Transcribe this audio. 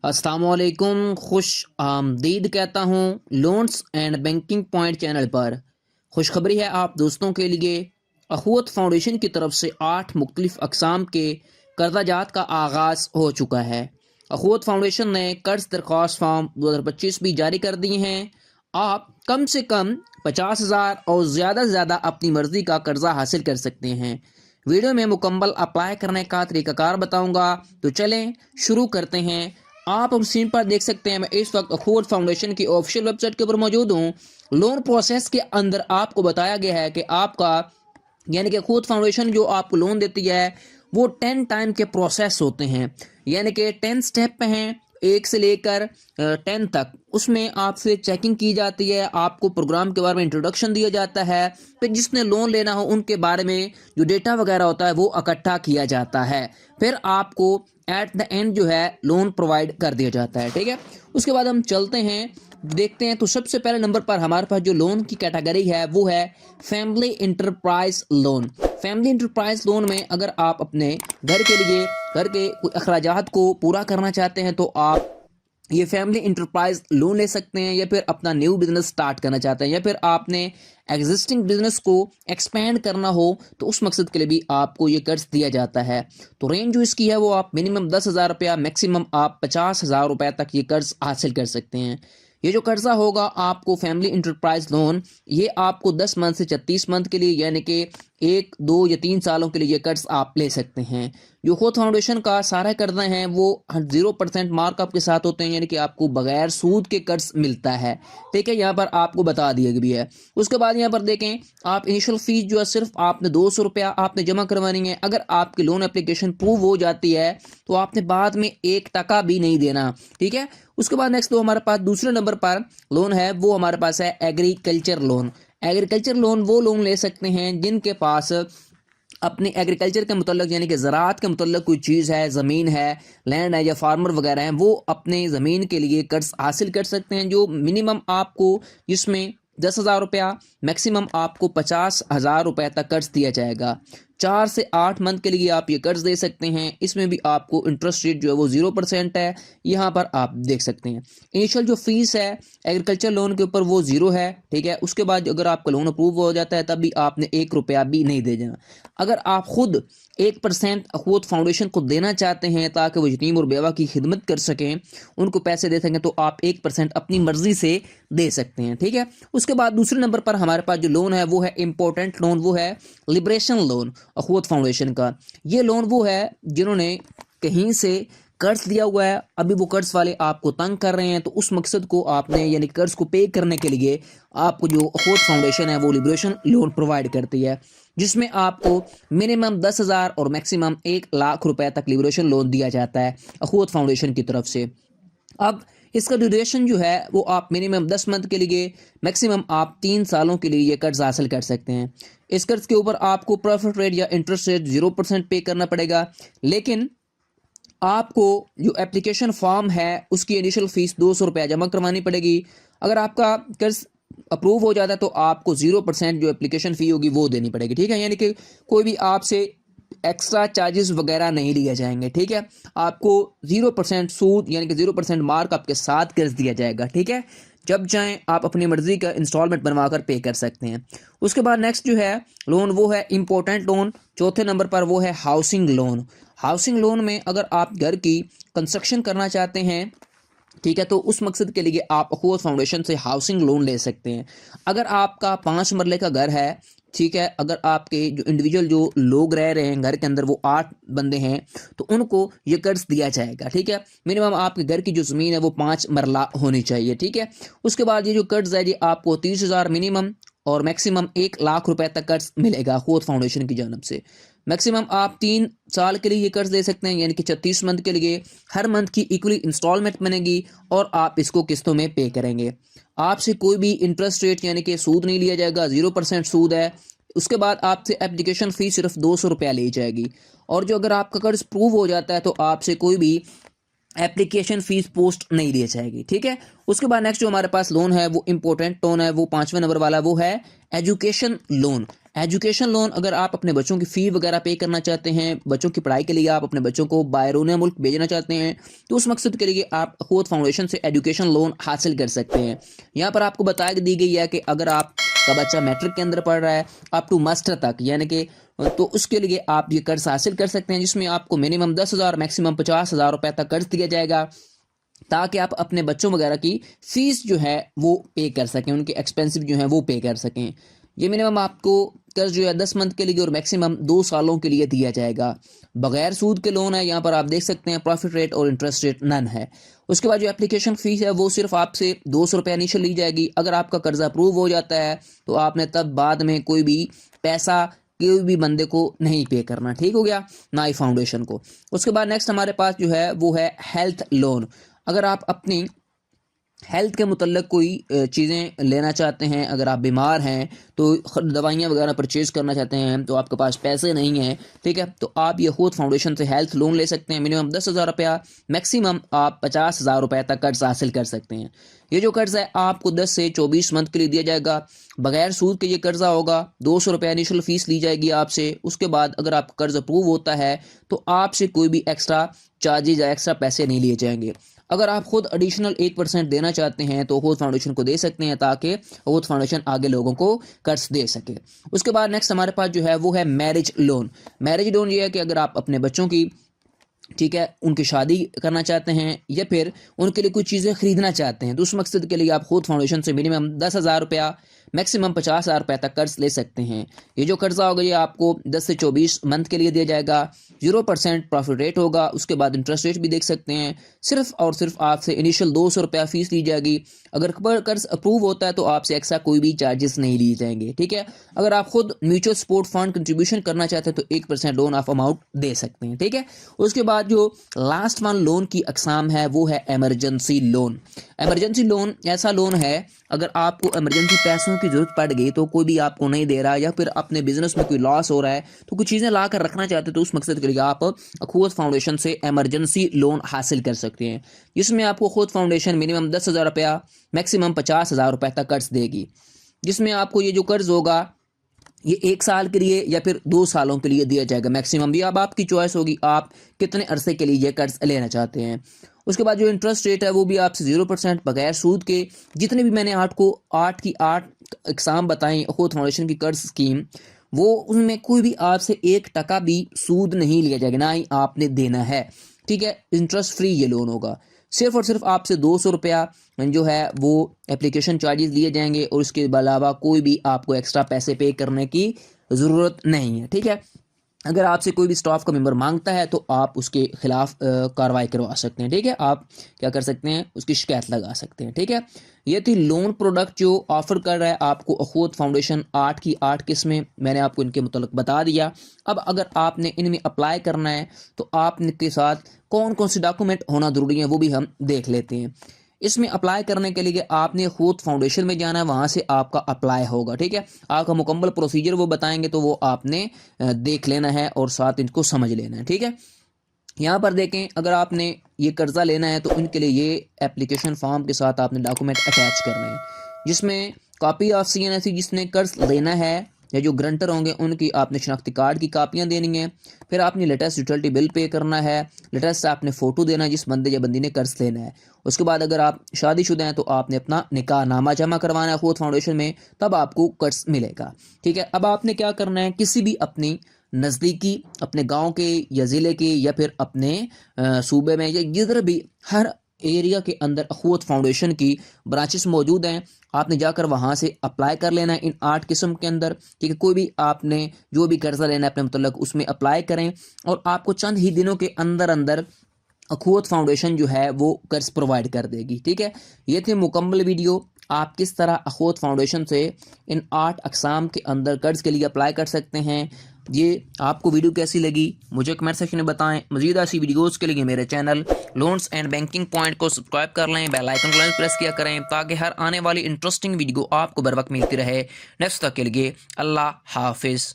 अस्सलामुअलैकुम, खुश आमदीद कहता हूँ loans and banking point channel पर। खुशखबरी है आप दोस्तों के लिए। अखुवत फाउंडेशन की तरफ से 8 मुख्तलिफ अक़साम के कर्जाजात का आगाज़ हो चुका है। अखुवत फाउंडेशन ने कर्ज दरख्वास्त फॉर्म 2025 भी जारी कर दिए हैं। आप कम से कम 50,000 और ज़्यादा से ज़्यादा अपनी मर्ज़ी का कर्जा हासिल कर सकते हैं। वीडियो में मुकम्मल अप्लाई करने का तरीक़ाकार बताऊंगा, तो चलें शुरू करते हैं। आप हम स्क्रीन पर देख सकते हैं, मैं इस वक्त अखुवत फाउंडेशन की ऑफिशियल वेबसाइट के ऊपर मौजूद हूँ। लोन प्रोसेस के अंदर आपको बताया गया है कि आपका यानी कि अखुवत फाउंडेशन जो आपको लोन देती है वो 10 टाइम के प्रोसेस होते हैं, यानी कि 10 स्टेप हैं, 1 से लेकर 10 तक। उसमें आपसे चेकिंग की जाती है, आपको प्रोग्राम के बारे में इंट्रोडक्शन दिया जाता है, फिर जिसने लोन लेना हो उनके बारे में जो डेटा वगैरह होता है वो इकट्ठा किया जाता है, फिर आपको एट द एंड जो है लोन प्रोवाइड कर दिया जाता है। ठीक है, उसके बाद हम चलते हैं देखते हैं। तो सबसे पहले नंबर पर हमारे पास जो लोन की कैटेगरी है वो है family enterprise loan. Family enterprise loan में अगर आप अपने घर के लिए घर के अखराजात को पूरा करना चाहते हैं तो आप ये फैमिली इंटरप्राइज लोन ले सकते हैं, या फिर अपना न्यू बिजनेस स्टार्ट करना चाहते हैं, या फिर आपने एग्जिस्टिंग बिजनेस को एक्सपेंड करना हो तो उस मकसद के लिए भी आपको ये कर्ज दिया जाता है। तो रेंज जो इसकी है वो आप मिनिमम 10,000 रुपया, मैक्सिमम आप 50,000 रुपये तक ये कर्ज हासिल कर सकते हैं। ये जो कर्जा होगा आपको फैमिली इंटरप्राइज लोन, ये आपको 10 मंथ से 36 मंथ के लिए, यानी कि 1, 2 या 3 सालों के लिए ये कर्ज आप ले सकते हैं। जो खुद फाउंडेशन का सारा कर्जा हैं वो 0% मार्कअप के साथ होते हैं, यानी कि आपको बगैर सूद के कर्ज मिलता है। ठीक है, यहाँ पर आपको बता दिया भी है। उसके बाद यहाँ पर देखें, आप इनिशियल फीस जो है सिर्फ आपने 200 रुपया आपने जमा करवानी है। अगर आपकी लोन एप्लीकेशन प्रूव हो जाती है तो आपने बाद में 1 टका भी नहीं देना। ठीक है, उसके बाद नेक्स्ट तो हमारे पास दूसरे नंबर पर लोन है वो हमारे पास है एग्रीकल्चर लोन। एग्रीकल्चर लोन वो लोन ले सकते हैं जिनके पास अपने एग्रीकल्चर के मुतल्लिक यानी कि ज़राअत के मुतल्लिक कोई चीज़ है, ज़मीन है, लैंड है या फार्मर वगैरह हैं, वो अपने ज़मीन के लिए कर्ज हासिल कर सकते हैं। जो मिनिमम आपको इसमें 10,000 रुपया, मैक्सिमम आपको 50,000 रुपये तक कर्ज दिया जाएगा। 4 से 8 मंथ के लिए आप ये कर्ज दे सकते हैं। इसमें भी आपको इंटरेस्ट रेट जो है वो 0% है, यहाँ पर आप देख सकते हैं। इनिशियल जो फीस है एग्रीकल्चर लोन के ऊपर वो 0 है। ठीक है, उसके बाद अगर आपका लोन अप्रूव हो जाता है तब भी आपने 1 रुपया भी नहीं दे देना। अगर आप खुद 1% अखुवत फाउंडेशन को देना चाहते हैं ताकि वो यतीम और बेवा की खिदमत कर सकें, उनको पैसे दे सकें, तो आप 1% अपनी मर्जी से दे सकते हैं। ठीक है, उसके बाद दूसरे नंबर पर हमारे पास जो लोन है वो है इंपॉर्टेंट लोन, वो है लिबरेशन लोन अखुवत फाउंडेशन का। ये लोन वो है जिन्होंने कहीं से कर्ज लिया हुआ है, अभी वो कर्ज वाले आपको तंग कर रहे हैं, तो उस मकसद को आपने यानी कर्ज को पे करने के लिए आपको जो अखुवत फाउंडेशन है वो लिबरेशन लोन प्रोवाइड करती है, जिसमें आपको मिनिमम 10,000 और मैक्सिमम 1,00,000 रुपए तक लिबरेशन लोन दिया जाता है अखुवत फाउंडेशन की तरफ से। अब इसका ड्यूरेशन जो है वो आप मिनिमम 10 मंथ के लिए, मैक्सिमम आप 3 सालों के लिए ये कर्ज हासिल कर सकते हैं। इस कर्ज के ऊपर आपको प्रॉफिट रेट या इंटरेस्ट रेट 0% पे करना पड़ेगा, लेकिन आपको जो एप्लीकेशन फॉर्म है उसकी इनिशियल फीस 200 रुपया जमा करवानी पड़ेगी। अगर आपका कर्ज अप्रूव हो जाता है तो आपको 0% जो एप्लीकेशन फ़ी होगी वो देनी पड़ेगी। ठीक है, यानी कि कोई भी आपसे एक्स्ट्रा चार्जेस वगैरह नहीं लिए जाएंगे। ठीक है, आपको 0% सूद यानी कि 0% मार्क आपके साथ कर्ज दिया जाएगा। ठीक है, जब चाहें आप अपनी मर्जी का इंस्टॉलमेंट बनवाकर पे कर सकते हैं। उसके बाद नेक्स्ट जो है लोन वो है इंपॉर्टेंट लोन। चौथे नंबर पर वो है हाउसिंग लोन। हाउसिंग लोन में अगर आप घर की कंस्ट्रक्शन करना चाहते हैं, ठीक है, तो उस मकसद के लिए आप अखुवत फाउंडेशन से हाउसिंग लोन ले सकते हैं। अगर आपका 5 मरले का घर है, ठीक है, अगर आपके जो इंडिविजुअल जो लोग रह रहे हैं घर के अंदर वो 8 बंदे हैं, तो उनको ये कर्ज दिया जाएगा। ठीक है, मिनिमम आपके घर की जो ज़मीन है वो 5 मरला होनी चाहिए। ठीक है, उसके बाद ये जो कर्ज है जी आपको 30,000 मिनिमम और मैक्सिमम 1,00,000 रुपए तक कर्ज मिलेगा अखुवत फाउंडेशन की जानब से। मैक्सिमम आप 3 साल के लिए ये कर्ज दे सकते हैं, यानी कि 36 मंथ के लिए। हर मंथ की इक्वली इंस्टॉलमेंट बनेगी और आप इसको किस्तों में पे करेंगे। आपसे कोई भी इंटरेस्ट रेट यानी कि सूद नहीं लिया जाएगा, 0% सूद है। उसके बाद आपसे एप्लीकेशन फ़ी सिर्फ 200 रुपया ली जाएगी, और जो अगर आपका कर्ज प्रूव हो जाता है तो आपसे कोई भी एप्लीकेशन फीस पोस्ट नहीं दी जाएगी। ठीक है, उसके बाद नेक्स्ट जो हमारे पास लोन है वो इंपॉर्टेंट लोन है, वो 5वें नंबर वाला वो है एजुकेशन लोन। एजुकेशन लोन, अगर आप अपने बच्चों की फ़ी वगैरह पे करना चाहते हैं, बच्चों की पढ़ाई के लिए आप अपने बच्चों को बैरून मुल्क भेजना चाहते हैं, तो उस मकसद के लिए आप अखूत फाउंडेशन से एजुकेशन लोन हासिल कर सकते हैं। यहाँ पर आपको बता दी गई है कि अगर आपका बच्चा मैट्रिक के अंदर पढ़ रहा है अप टू मास्टर तक, यानी कि तो उसके लिए आप ये कर्ज हासिल कर सकते हैं, जिसमें आपको मिनिमम 10,000 मैक्सिमम 50,000 रुपये तक कर्ज दिया जाएगा, ताकि आप अपने बच्चों वगैरह की फ़ीस जो है वो पे कर सकें, उनके एक्सपेंसिव जो है वो पे कर सकें। ये मिनिमम आपको कर्ज जो है 10 मंथ के लिए और मैक्सिमम 2 सालों के लिए दिया जाएगा। बगैर सूद के लोन है, यहाँ पर आप देख सकते हैं प्रॉफिट रेट और इंटरेस्ट रेट नन है। उसके बाद जो एप्लीकेशन फ़ीस है वो सिर्फ आपसे 200 रुपये इनिशियल ली जाएगी। अगर आपका कर्जा अप्रूव हो जाता है तो आपने तब बाद में कोई भी पैसा कोई भी बंदे को नहीं पे करना, ठीक हो गया, ना ही फाउंडेशन को। उसके बाद नेक्स्ट हमारे पास जो है वो है हेल्थ लोन। अगर आप अपनी हेल्थ के मुतल्लिक कोई चीज़ें लेना चाहते हैं, अगर आप बीमार हैं तो दवाइयाँ वगैरह परचेज़ करना चाहते हैं तो आपके पास पैसे नहीं हैं, ठीक है, तो आप ये खुद फाउंडेशन से हेल्थ लोन ले सकते हैं। मिनिमम 10,000 रुपया, मैक्सिमम आप 50,000 रुपये तक कर्ज हासिल कर सकते हैं। ये जो कर्ज़ है आपको 10 से 24 मंथ के लिए दिया जाएगा। बगैर सूद के ये कर्जा होगा। 200 रुपये इनिशियल फ़ीस ली जाएगी आपसे। उसके बाद अगर आपका कर्ज अप्रूव होता है तो आपसे कोई भी एक्स्ट्रा चार्जेज या एक्स्ट्रा पैसे नहीं लिए जाएंगे। अगर आप खुद एडिशनल 1% देना चाहते हैं तो खुद फाउंडेशन को दे सकते हैं, ताकि खुद फाउंडेशन आगे लोगों को कर्ज दे सके। उसके बाद नेक्स्ट हमारे पास जो है वो है मैरिज लोन। मैरिज लोन ये है कि अगर आप अपने बच्चों की, ठीक है, उनकी शादी करना चाहते हैं या फिर उनके लिए कुछ चीज़ें खरीदना चाहते हैं, तो उस मकसद के लिए आप खुद फाउंडेशन से मिनिमम 10,000 रुपया, मैक्सिमम 50,000 रुपये तक कर्ज ले सकते हैं। ये जो कर्जा होगा ये आपको 10 से 24 मंथ के लिए दिया जाएगा। 0% प्रॉफिट रेट होगा। उसके बाद इंटरेस्ट रेट भी देख सकते हैं। सिर्फ और सिर्फ आपसे इनिशियल 200 रुपया फ़ीस ली जाएगी। अगर कर्ज अप्रूव होता है तो आपसे एक्स्ट्रा कोई भी चार्जेस नहीं लिए जाएंगे, ठीक है। अगर आप खुद म्यूचुअल सपोर्ट फंड कंट्रीब्यूशन करना चाहते हैं तो 1% लोन ऑफ अमाउंट दे सकते हैं, ठीक है। उसके बाद जो लास्ट वन लोन की अकसाम है वो है एमरजेंसी लोन। एमरजेंसी लोन ऐसा लोन है, अगर आपको एमरजेंसी पैसों की ज़रूरत पड़ गई तो कोई भी आपको नहीं दे रहा, या फिर अपने बिजनेस में कोई लॉस हो रहा है तो कुछ चीज़ें ला कर रखना चाहते हैं, तो उस मकसद के लिए आप अखूत फाउंडेशन से एमरजेंसी लोन हासिल कर सकते हैं, जिसमें आपको खुद फाउंडेशन मिनिमम 10,000 रुपया, मैक्सिमम 50,000 रुपये तक कर्ज देगी। जिसमें आपको ये जो कर्ज होगा ये 1 साल के लिए या फिर 2 सालों के लिए दिया जाएगा मैक्सिमम। भी अब आपकी चॉइस होगी आप कितने अरसे के लिए ये कर्ज लेना चाहते हैं। उसके बाद जो इंटरेस्ट रेट है वो भी आपसे 0% बगैर सूद के। जितने भी मैंने 8 की 8 इकसाम बताएं अखूत फाउंडेशन की कर्ज स्कीम, वो उनमें कोई भी आपसे 1% भी सूद नहीं लिया जाएगा, ना ही आपने देना है, ठीक है। इंटरेस्ट फ्री ये लोन होगा। सिर्फ और सिर्फ आपसे 200 रुपया जो है वो एप्लीकेशन चार्जेस लिए जाएंगे, और उसके अलावा कोई भी आपको एक्स्ट्रा पैसे पे करने की ज़रूरत नहीं है, ठीक है। अगर आपसे कोई भी स्टाफ का मेंबर मांगता है तो आप उसके खिलाफ कार्रवाई करवा सकते हैं, ठीक है। आप क्या कर सकते हैं, उसकी शिकायत लगा सकते हैं, ठीक है। ये थी लोन प्रोडक्ट जो ऑफर कर रहा है आपको अखूत फाउंडेशन। 8 की 8 किस्में मैंने आपको इनके मुताल्लिक बता दिया। अब अगर आपने इनमें अप्लाई करना है तो आपने के साथ कौन कौन से डॉक्यूमेंट होना ज़रूरी है वो भी हम देख लेते हैं। इसमें अप्लाई करने के लिए आपने खुद फाउंडेशन में जाना है, वहाँ से आपका अप्लाई होगा, ठीक है। आपका मुकम्मल प्रोसीजर वो बताएंगे तो वो आपने देख लेना है और साथ इनको समझ लेना है, ठीक है। यहाँ पर देखें, अगर आपने ये कर्जा लेना है तो उनके लिए ये एप्लीकेशन फॉर्म के साथ आपने डॉक्यूमेंट अटैच करने हैं, जिसमें कॉपी ऑफ CNSE जिसने कर्ज लेना है या जो ग्रंटर होंगे उनकी आपने शनाख्ती कार्ड की कापियाँ देनी है। फिर आपने लेटेस्ट यूटिलिटी बिल पे करना है। लेटेस्ट आपने फ़ोटो देना है जिस बंदे या बंदी ने कर्ज लेना है। उसके बाद अगर आप शादीशुदा हैं तो आपने अपना निकाह नामा जमा करवाना है खुद फाउंडेशन में, तब आपको कर्ज मिलेगा, ठीक है। अब आपने क्या करना है, किसी भी अपनी नज़दीकी अपने गांव के या ज़िले के या फिर अपने सूबे में या जिधर भी हर एरिया के अंदर अखूत फाउंडेशन की ब्रांचेस मौजूद हैं, आपने जाकर वहाँ से अप्लाई कर लेना है इन 8 किस्म के अंदर, ठीक है। कोई भी आपने जो भी कर्जा लेना है अपने मुतल्लिक उसमें अप्लाई करें, और आपको चंद ही दिनों के अंदर अंदर अखूत फाउंडेशन जो है वो कर्ज प्रोवाइड कर देगी, ठीक है। ये थी मुकम्मल वीडियो, आप किस तरह अखूत फाउंडेशन से इन 8 अक़साम के अंदर कर्ज के लिए अप्लाई कर सकते हैं। ये आपको वीडियो कैसी लगी मुझे कमेंट सेक्शन में बताएं। मज़ीद ऐसी वीडियोज़ के लिए मेरे channel loans and banking point को सब्सक्राइब कर लें, बेल आइकन को प्रेस किया करें, ताकि हर आने वाली इंटरेस्टिंग वीडियो आपको बर वक्त मिलती रहे। नेक्स्ट तक के लिए अल्लाह हाफिज़।